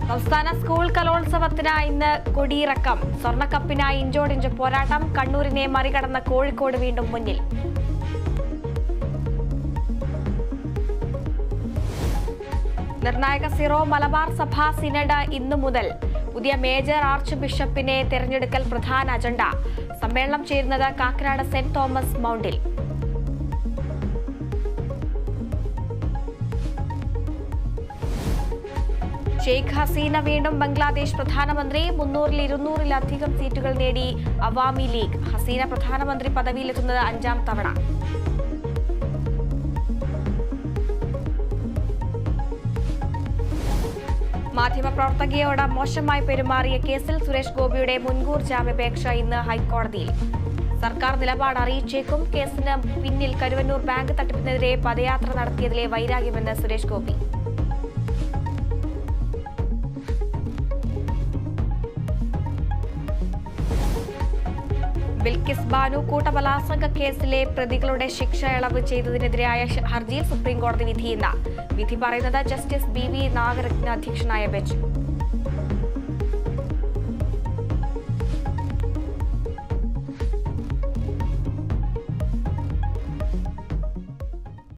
സംസ്ഥാന സ്കൂൾ കലോത്സവത്തിന് ഇന്ന് കൊടിയിറക്കം. സ്വർണ്ണക്കപ്പിനായി ഇഞ്ചോടിഞ്ച് പോരാട്ടം. കണ്ണൂരിനെ മറികടന്ന കോഴിക്കോട് വീണ്ടും മുന്നിൽ. നിർണായക സിറോ മലബാർ സഭാ സിനഡ് ഇന്നു മുതൽ. പുതിയ മേജർ ആർച്ച് ബിഷപ്പിനെ തെരഞ്ഞെടുക്കൽ പ്രധാന അജണ്ട. സമ്മേളനം ചേരുന്നത് കാക്കനാട് സെന്റ് തോമസ് മൗണ്ടിൽ. ഷെയ്ഖ് ഹസീന വീണ്ടും ബംഗ്ലാദേശ് പ്രധാനമന്ത്രി. 300-200-ലധികം സീറ്റുകൾ നേടി അവാമി ലീഗ്. ഹസീന പ്രധാനമന്ത്രി പദവിയിലെത്തുന്നത് 5ാം തവണ. മാധ്യമപ്രവർത്തകയോട് മോശമായി പെരുമാറിയ കേസിൽ സുരേഷ് ഗോപിയുടെ മുൻകൂർ ജാമ്യാപേക്ഷ ഇന്ന് ഹൈക്കോടതിയിൽ. സർക്കാർ നിലപാട് അറിയിച്ചേക്കും. കേസിന് പിന്നിൽ കരുവന്നൂർ ബാങ്ക് തട്ടിപ്പിനെതിരെ പദയാത്ര നടത്തിയതിലെ വൈരാഗ്യമെന്ന് സുരേഷ് ഗോപി. ബിൽക്കിസ് ബാനു കൂട്ടബലാത്സംഗ കേസിലെ പ്രതികളുടെ ശിക്ഷ ഇളവ് ചെയ്തതിനെതിരായ ഹർജിയിൽ സുപ്രീംകോടതി വിധി ഇന്ന്. വിധി പറയുന്നത് ജസ്റ്റിസ് BV നാഗരത്ന അധ്യക്ഷനായ ബെഞ്ച്.